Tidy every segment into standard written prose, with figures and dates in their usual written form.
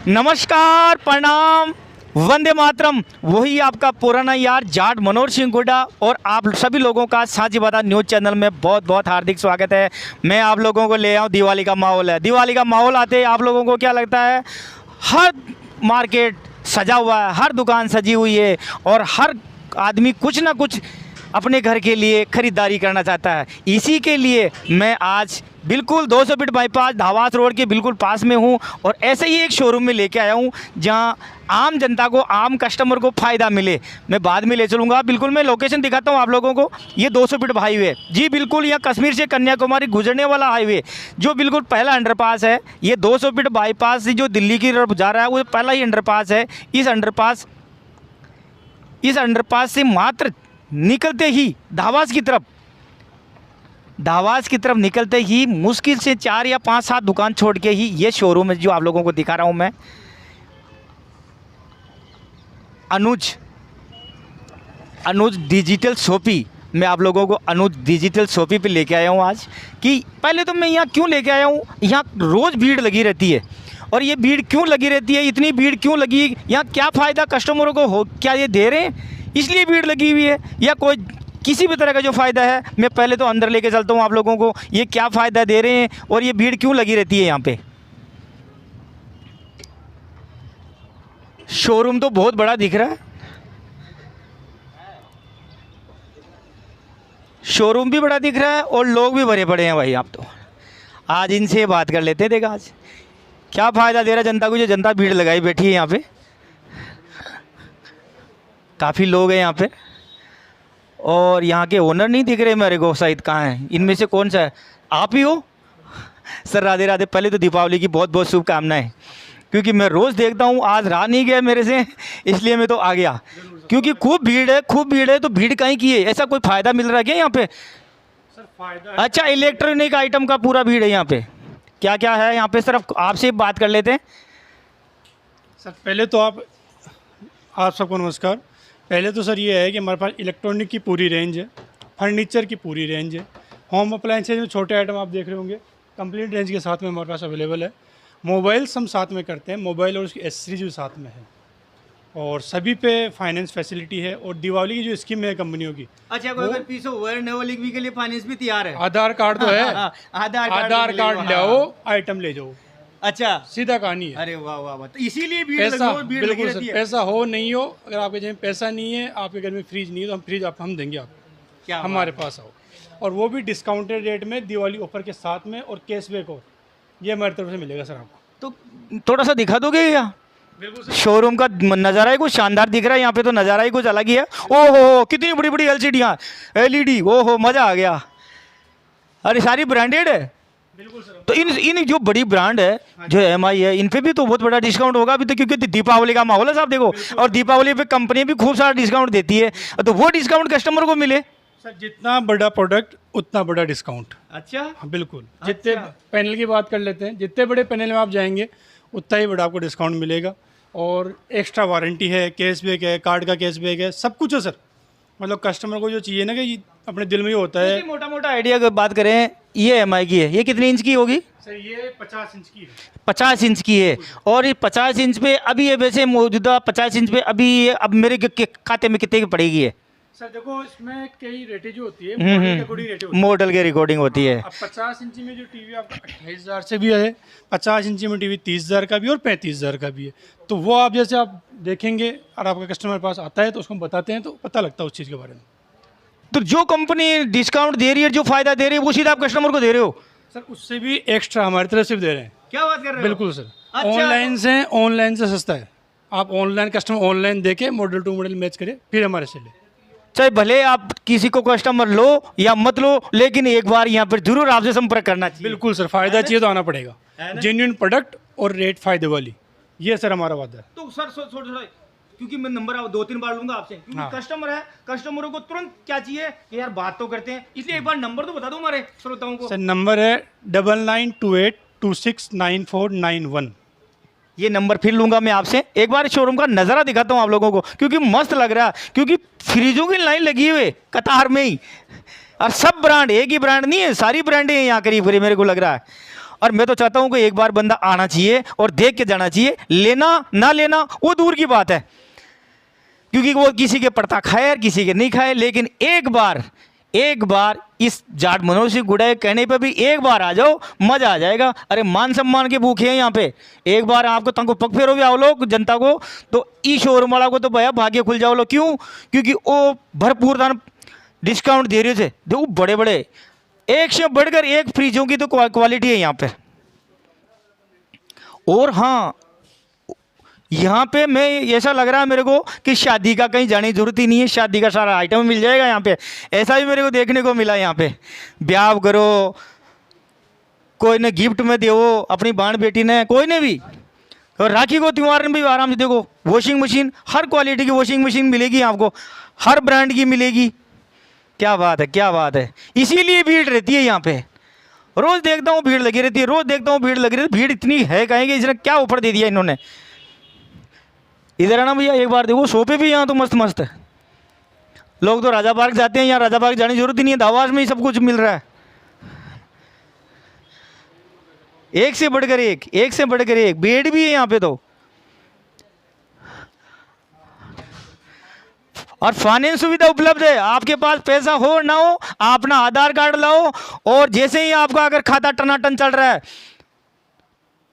नमस्कार, प्रणाम, वंदे मातरम। वही आपका पुराना यार जाट मनोहर सिंह गुड्डा और आप सभी लोगों का साझीवादा न्यूज़ चैनल में बहुत बहुत हार्दिक स्वागत है। मैं आप लोगों को ले आऊँ, दिवाली का माहौल है। दिवाली का माहौल आते ही आप लोगों को क्या लगता है? हर मार्केट सजा हुआ है, हर दुकान सजी हुई है और हर आदमी कुछ ना कुछ अपने घर के लिए ख़रीदारी करना चाहता है। इसी के लिए मैं आज बिल्कुल 200 फीट बाईपास धावास रोड के बिल्कुल पास में हूँ और ऐसे ही एक शोरूम में लेके आया हूँ जहाँ आम जनता को, आम कस्टमर को फ़ायदा मिले। मैं बाद में ले चलूँगा। बिल्कुल मैं लोकेशन दिखाता हूँ आप लोगों को। ये 200 फीट हाईवे, जी बिल्कुल यहाँ कश्मीर से कन्याकुमारी गुजरने वाला हाईवे, जो बिल्कुल पहला अंडरपास है। ये 200 फीट बाईपास से जो दिल्ली की तरफ जा रहा है वो पहला ही अंडरपास है। इस अंडरपास से मात्र निकलते ही धावास की तरफ निकलते ही मुश्किल से 4 या 5-7 दुकान छोड़ के ही ये शोरूम है जो आप लोगों को दिखा रहा हूँ मैं। अनुज डिजिटल शॉपी, मैं आप लोगों को अनुज डिजिटल शॉपी पे लेके आया हूँ आज। कि पहले तो मैं यहाँ क्यों लेके आया हूँ, यहाँ रोज़ भीड़ लगी रहती है। और ये भीड़ क्यों लगी रहती है, इतनी भीड़ क्यों लगी, यहाँ क्या फ़ायदा कस्टमरों को हो, क्या ये दे रहे हैं इसलिए भीड़ लगी हुई है, या कोई किसी भी तरह का जो फ़ायदा है? मैं पहले तो अंदर लेके चलता हूँ आप लोगों को, ये क्या फ़ायदा दे रहे हैं और ये भीड़ क्यों लगी रहती है यहाँ पे। शोरूम तो बहुत बड़ा दिख रहा है, शोरूम भी बड़ा दिख रहा है और लोग भी भरे पड़े हैं भाई। आप तो आज इनसे बात कर लेते हैं। देखा आज क्या फ़ायदा दे रहा है जनता को, जो जनता भीड़ लगाई बैठी है यहाँ पे। काफ़ी लोग हैं यहाँ पे और यहाँ के ओनर नहीं दिख रहे मेरे को, शायद कहाँ हैं। इनमें से कौन सा है? आप ही हो सर? राधे राधे। पहले तो दीपावली की बहुत बहुत शुभकामनाएं, क्योंकि मैं रोज़ देखता हूँ, आज रहा नहीं गया मेरे से, इसलिए मैं तो आ गया। क्योंकि खूब भीड़ है तो भीड़ कहीं की है? ऐसा कोई फ़ायदा मिल रहा है क्या यहाँ पे? सर फायदा है। अच्छा, इलेक्ट्रॉनिक आइटम का पूरा भीड़ है यहाँ पे। क्या क्या है यहाँ पे सर? आपसे बात कर लेते हैं। सर पहले तो आप सबको नमस्कार। पहले तो सर ये है कि हमारे पास इलेक्ट्रॉनिक की पूरी रेंज है, फर्नीचर की पूरी रेंज है, होम अप्लाइंसेज में छोटे आइटम आप देख रहे होंगे कंप्लीट रेंज के साथ में हमारे पास अवेलेबल है। मोबाइल्स हम साथ में करते हैं, मोबाइल और उसकी एसेसरीज भी साथ में है और सभी पे फाइनेंस फैसिलिटी है। और दिवाली की जो स्कीम है कंपनियों की, अच्छा, कोई अगर पीस ओवर नेवलिक भी के लिए फाइनेंस भी तैयार है? आधार कार्ड तो है, आधार कार्ड लाओ, आइटम ले जाओ, अच्छा, सीधा कहानी है। अरे वाह वाह वाह। तो इसीलिए भीड़ पैसा लगी बिल्कुल रहती सर, है। पैसा हो नहीं हो, अगर आपके जेब में पैसा नहीं है, आपके घर में फ्रिज नहीं है, तो हम फ्रिज हम देंगे आपको। क्या हमारे पास आओ, और वो भी डिस्काउंटेड रेट में दिवाली ऑफर के साथ में, और कैशबैक और ये हमारी तरफ से मिलेगा सर आपको। तो थोड़ा सा दिखा दोगे क्या? बिल्कुल सर। शोरूम का नज़ारा ही कुछ शानदार दिख रहा है यहाँ पे, तो नज़ारा ही कुछ अलग ही है। ओहो, कितनी बड़ी बड़ी एलसीडियाँ, एलईडी, ओहो मज़ा आ गया। अरे सारी ब्रांडेड है। बिल्कुल सर। तो इन जो बड़ी ब्रांड है, जो एमआई है, इन पे भी तो बहुत बड़ा डिस्काउंट होगा अभी तो, क्योंकि दीपावली का माहौल है साहब देखो। और दीपावली पे कंपनी भी खूब सारा डिस्काउंट देती है, तो वो डिस्काउंट कस्टमर को मिले। सर जितना बड़ा प्रोडक्ट उतना बड़ा डिस्काउंट। अच्छा, हाँ बिल्कुल। जितने पैनल की बात कर लेते हैं, जितने बड़े पैनल में आप जाएंगे उतना ही बड़ा आपको डिस्काउंट मिलेगा। और एक्स्ट्रा वारंटी है, कैशबैक है, कार्ड का कैशबैक है, सब कुछ है सर। मतलब कस्टमर को जो चाहिए ना, कि अपने दिल में ही होता है। मोटा मोटा आइडिया की बात करें, ये एमआई की है, ये कितने इंच की होगी? सर ये 50 इंच की है। 50 इंच की है। और ये 50 इंच पे अभी ये वैसे मौजूदा 50 इंच पे अभी ये अब मेरे खाते में कितने की पड़ेगी है? सर देखो इसमें कई रेटें जो होती है, मॉडल के अकॉर्डिंग रेटें होती है। मॉडल की रिकॉर्डिंग होती है। अब 50 इंची में जो टीवी आपका 28,000 से भी है, 50 इंची में टीवी 30,000 का भी और 35,000 का भी है। तो वो आप जैसे आप देखेंगे और आपका कस्टमर पास आता है तो उसको हम बताते हैं, तो पता लगता है उस चीज़ के बारे में। तो जो कंपनी डिस्काउंट दे रही है, जो फायदा दे रही है, वो सीधा आप कस्टमर को दे रहे हो? सर उससे भी एक्स्ट्रा हमारी तरफ से भी दे रहे हैं। क्या बात कर रहे हो? बिल्कुल सर। अच्छा, ऑनलाइन से सस्ता है। आप ऑनलाइन कस्टमर ऑनलाइन देके मॉडल टू मॉडल मैच करे, फिर हमारे से ले। चाहे भले आप किसी को कस्टमर लो या मत लो, लेकिन एक बार यहाँ पर जरूर आपसे संपर्क करना चाहिए। बिल्कुल सर, फायदा चाहिए तो आना पड़ेगा। जेन्युइन प्रोडक्ट और रेट फायदे वाली, ये सर हमारा वादा है। तो सर थोड़ा, क्योंकि मैं नंबर 2-3 बार लूंगा आपसे, क्योंकि हाँ। कस्टमर है, कस्टमरों को तुरंत क्या चाहिए कि यार बात तो करते हैं, इसलिए एक बार नंबर तो बता दो हमारे श्रोताओं को। सर नंबर है 9928269491। ये नंबर फिर लूंगा मैं आपसे। एक बार शोरूम का नज़ारा दिखाता हूँ आप लोगों को, क्योंकि मस्त लग रहा है, क्योंकि फ्रिजों की लाइन लगी हुई है कतार में ही, और सब ब्रांड, एक ही ब्रांड नहीं है, सारी ब्रांडें हैं यहाँ करीब करीब मेरे को लग रहा है। और मैं तो चाहता हूँ कि एक बार बंदा आना चाहिए और देख के जाना चाहिए। लेना ना लेना वो दूर की बात है, क्योंकि वो किसी के पड़ता खाए किसी के नहीं खाए, लेकिन एक बार इस जाट मनोहर सिंह हुड्डा के कहने पे भी एक बार आ जाओ, मजा आ जाएगा। अरे मान सम्मान के भूखे हैं यहाँ पे, एक बार आपको तंग पग फेरो भी आओ लोग जनता को, तो ई शोरूम वाला को तो भैया भाग्य खुल जाओ लोग। क्यों? क्योंकि वो भरपूर दान डिस्काउंट दे रहे थे, देखो बड़े बड़े एक से बढ़कर एक फ्रिजों की तो क्वालिटी है यहाँ पे। और हाँ, यहाँ पे मैं ऐसा लग रहा है मेरे को कि शादी का कहीं जाने की जरूरत ही नहीं है, शादी का सारा आइटम मिल जाएगा यहाँ पे। ऐसा भी मेरे को देखने को मिला यहाँ पे। ब्याह करो, कोई ने गिफ्ट में दो अपनी बहन बेटी ने, कोई ने भी, और राखी को त्यौहार में भी आराम से देखो वॉशिंग मशीन, हर क्वालिटी की वॉशिंग मशीन मिलेगी आपको, हर ब्रांड की मिलेगी। क्या बात है, क्या बात है। इसीलिए भीड़ रहती है यहाँ पे, रोज़ देखता हूँ भीड़ लगी रहती है, रोज़ देखता हूँ भीड़ लगी रहती है। भीड़ इतनी है कहेंगे इसने क्या ऑफर दे दिया इन्होंने। इधर आना भैया, एक बार देखो सोफे भी यहाँ तो मस्त मस्त है। लोग तो राजा पार्क जाते हैं, यहाँ राजा पार्क जाने की जरूरत ही नहीं है, दावास में ही सब कुछ मिल रहा है। एक से बढ़कर एक बेड भी है यहाँ पे तो। और फाइनेंस सुविधा उपलब्ध है, आपके पास पैसा हो ना हो, आप अपना आधार कार्ड लाओ और जैसे ही आपका अगर खाता टनाटन चल रहा है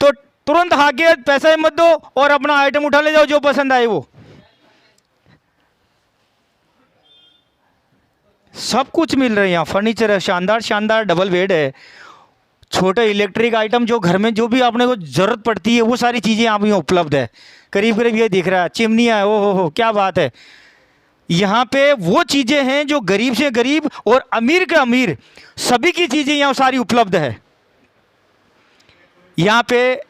तो तुरंत आके पैसा मत दो और अपना आइटम उठा ले जाओ जो पसंद आए वो। सब कुछ मिल रहा है यहाँ, फर्नीचर है, शानदार शानदार डबल बेड है, छोटे इलेक्ट्रिक आइटम जो घर में जो भी आपने को जरूरत पड़ती है वो सारी चीज़ें आप यहाँ उपलब्ध है। करीब करीब ये दिख रहा है, चिमनियाँ है, ओ हो क्या बात है। यहाँ पे वो चीज़ें हैं जो गरीब से गरीब और अमीर के अमीर सभी की चीज़ें यहाँ सारी उपलब्ध है। यहाँ पे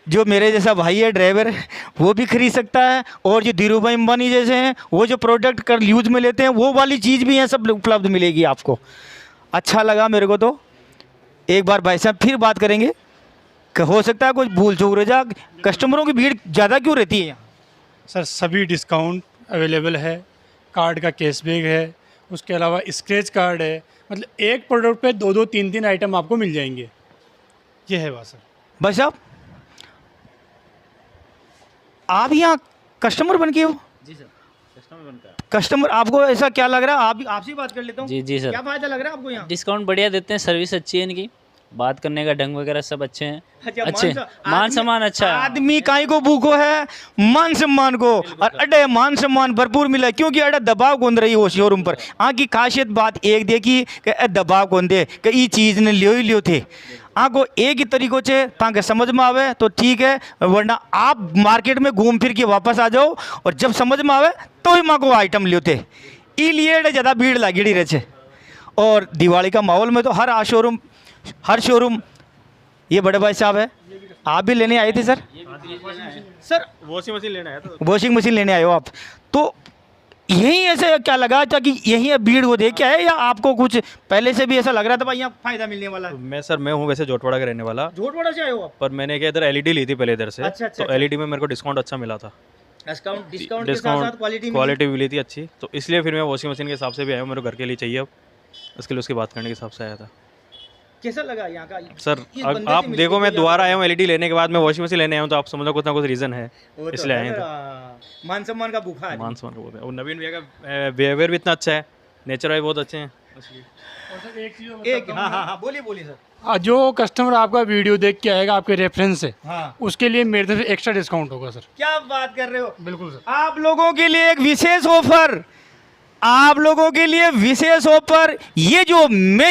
जो मेरे जैसा भाई है ड्राइवर वो भी खरीद सकता है, और जो धीरू भाई अंबानी जैसे हैं वो जो प्रोडक्ट कर यूज में लेते हैं वो वाली चीज़ भी यहाँ सब उपलब्ध मिलेगी आपको। अच्छा लगा मेरे को तो। एक बार भाई साहब फिर बात करेंगे, हो सकता है कुछ भूल चूक रह जा, कस्टमरों की भीड़ ज़्यादा क्यों रहती है यहाँ? सर सभी डिस्काउंट अवेलेबल है, कार्ड का कैशबैक है, उसके अलावा स्क्रैच कार्ड है, मतलब एक प्रोडक्ट पे दो दो तीन तीन आइटम आपको मिल जाएंगे। ये है बात सर। भाई साहब आप यहाँ कस्टमर बन के हो? जी सर, कस्टमर बनकर। कस्टमर आपको ऐसा क्या लग रहा है? आप आपसे बात कर लेता हूँ। जी जी सर, क्या फायदा लग रहा है आपको यहाँ? डिस्काउंट बढ़िया देते हैं, सर्विस अच्छी है इनकी, बात करने का ढंग वगैरह सब अच्छे हैं, अच्छा, अच्छे मान सम्मान अच्छा है। आदमी काई को भूखो है मान सम्मान को, और अड्डे मान सम्मान भरपूर मिला है, क्योंकि अड्डा दबाव कौन रही हो शोरूम पर। की खासियत बात एक देखी कि दबाव कौन दे कि ये चीज़ ने लियो ही लियो थे को एक ही तरीकों से ताकि समझ में आवे तो ठीक है, वरना आप मार्केट में घूम फिर के वापस आ जाओ और जब समझ में आवे तो ही माँ को आइटम लियो थे। इसलिए ज़्यादा भीड़ लगी रहे छे। और दिवाली का माहौल में तो हर शोरूम ये बड़े भाई साहब है, आप भी लेने आए थे सर? सर वॉशिंग मशीन लेना है तो वॉशिंग मशीन लेने आए हो आप, तो यही ऐसे क्या लगा था कि यही भीड़ को देख के आए, या आपको कुछ पहले से भी ऐसा लग रहा था भाई यहाँ फायदा मिलने वाला है? मैं हूँ वैसे जोटवाड़ा का रहने वाला, जोटवाड़ा से आए हो आप? पर मैंने क्या इधर एलईडी ली थी पहले इधर से। अच्छा, तो एलईडी में मेरे को डिस्काउंट अच्छा मिला था, डिस्काउंट के साथ क्वालिटी मिली थी अच्छी, तो इसलिए फिर मैं वॉशिंग मशीन के हिसाब से भी आया हूँ, मेरे को घर के लिए चाहिए अब, इसके लिए उसकी बात करने के हिसाब से आया था। कैसा लगा यहाँ का? सर आप देखो, मैं दोबारा आया हूँ एलईडी लेने के बाद, मैं वॉशिंग मशीन लेने आया हूँ, तो आप समझो कुछ ना कुछ रीज़न है, इसलिए आए थे। मान सम्मान का भूखा है, मान सम्मान को बोलते हैं। और नवीन भैया का बिहेवियर भी इतना अच्छा है, नेचर वाइज बहुत अच्छे हैं। एक हाँ बोलिए सर। जो कस्टमर आपका वीडियो देख के आएगा आपके रेफरेंस से, हाँ उसके लिए मेरे तरफ एक्स्ट्रा डिस्काउंट होगा सर। क्या बात कर रहे हो? बिल्कुल सर। आप लोगों के लिए एक विशेष ऑफर, आप लोगों के लिए विशेष ऑफर, ये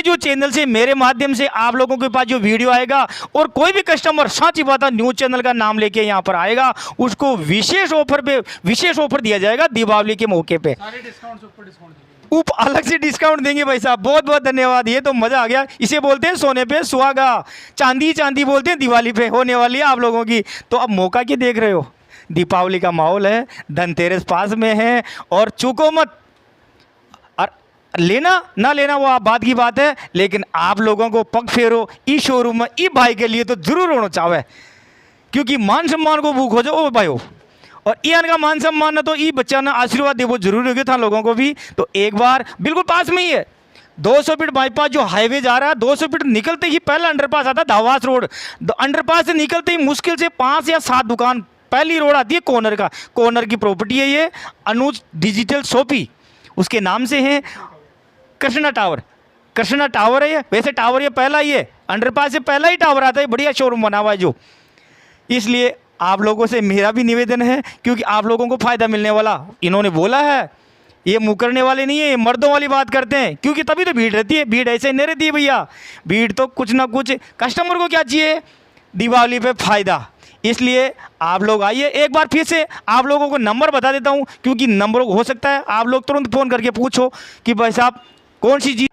जो चैनल से मेरे माध्यम से आप लोगों के पास जो वीडियो आएगा और कोई भी कस्टमर साची बात न्यूज़ चैनल का नाम लेके यहाँ पर आएगा, उसको विशेष ऑफर दिया जाएगा दीपावली के मौके पे। सारे डिस्काउंट ऊपर डिस्काउंट अलग से डिस्काउंट देंगे भाई साहब, बहुत बहुत धन्यवाद। ये तो मज़ा आ गया। इसे बोलते हैं सोने पे सुहागा, चांदी बोलते हैं दिवाली पे होने वाली है आप लोगों की। तो अब मौका क्या देख रहे हो? दीपावली का माहौल है, धनतेरस पास में है, और चूको मत। और लेना ना लेना वो आप बात की बात है, लेकिन आप लोगों को पग फेरो इस शोरूम में ई भाई के लिए तो जरूर होना चाहे, क्योंकि मान सम्मान को भूख हो जाओ ओ भाई हो, और ईन का मान सम्मान ना तो ई बच्चा ना आशीर्वाद दे वो जरूरी हो गया था लोगों को भी। तो एक बार बिल्कुल पास में ही है, 200 फीट बाईपास जो हाईवे जा रहा है, 200 फीट निकलते ही पहला अंडरपास आता है धावास रोड। अंडरपास से निकलते ही मुश्किल से 5 या 7 दुकान, पहली रोड आती है कॉर्नर का, कॉर्नर की प्रॉपर्टी है ये, अनुज डिजिटल शॉपी उसके नाम से है। कृष्णा टावर, कृष्णा टावर है ये, वैसे टावर ये पहला ही है, अंडरपास से पहला ही टावर आता है, बढ़िया शोरूम बना हुआ है जो। इसलिए आप लोगों से मेरा भी निवेदन है, क्योंकि आप लोगों को फ़ायदा मिलने वाला, इन्होंने बोला है, ये मुँह करने वाले नहीं है, ये मर्दों वाली बात करते हैं, क्योंकि तभी तो भीड़ रहती है। भीड़ ऐसे नहीं रहती है भैया, भीड़ तो कुछ ना कुछ, कस्टमर को क्या चाहिए, दिवाली पे फ़ायदा। इसलिए आप लोग आइए। एक बार फिर से आप लोगों को नंबर बता देता हूँ, क्योंकि नंबर हो सकता है आप लोग तुरंत फ़ोन करके पूछो कि भाई साहब कौन सी चीज़,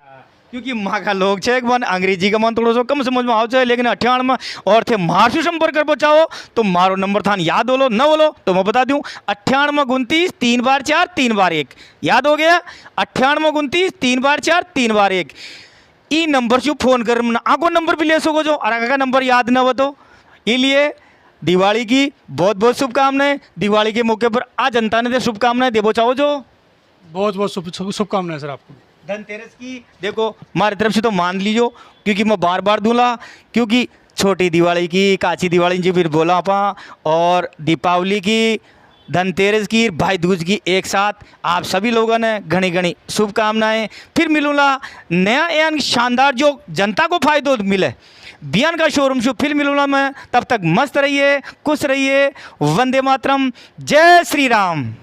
क्योंकि माँ का लोग छे एक मन अंग्रेजी का मन थोड़ा सा कम समझ में आओ चाहे, लेकिन 98 में और थे मारसू संपर्क कर पहुँचाओ तो मारो नंबर था याद बोलो न बोलो तो मैं बता दूँ 98 29 3 बार 4 3 बार 1, याद हो गया 98 29 3 बार 4 3 बार 1। ई नंबर से फ़ोन कर आगो नंबर भी ले सको जो अरे का नंबर याद न हो तो। इसलिए दिवाली की बहुत बहुत शुभकामनाएं, दिवाली के मौके पर आज जनता ने शुभकामनाएं देवो चाहो जो। बहुत बहुत शुभकामनाएं सर आपको। धनतेरस की देखो हमारी तरफ से तो मान लीजिए, क्योंकि मैं बार बार दूंगा, क्योंकि छोटी दिवाली की, काची दिवाली जी फिर बोला आपा, और दीपावली की, धनतेरस की, भाई दूज की एक साथ आप सभी लोगों ने घनी घनी शुभकामनाएं। फिर मिलूँगा नया एन शानदार जो जनता को फायदो मिले बियान का शोरूम शो, फिर मिलूँगा मैं। तब तक मस्त रहिए, खुश रहिए, वंदे मातरम, जय श्री राम।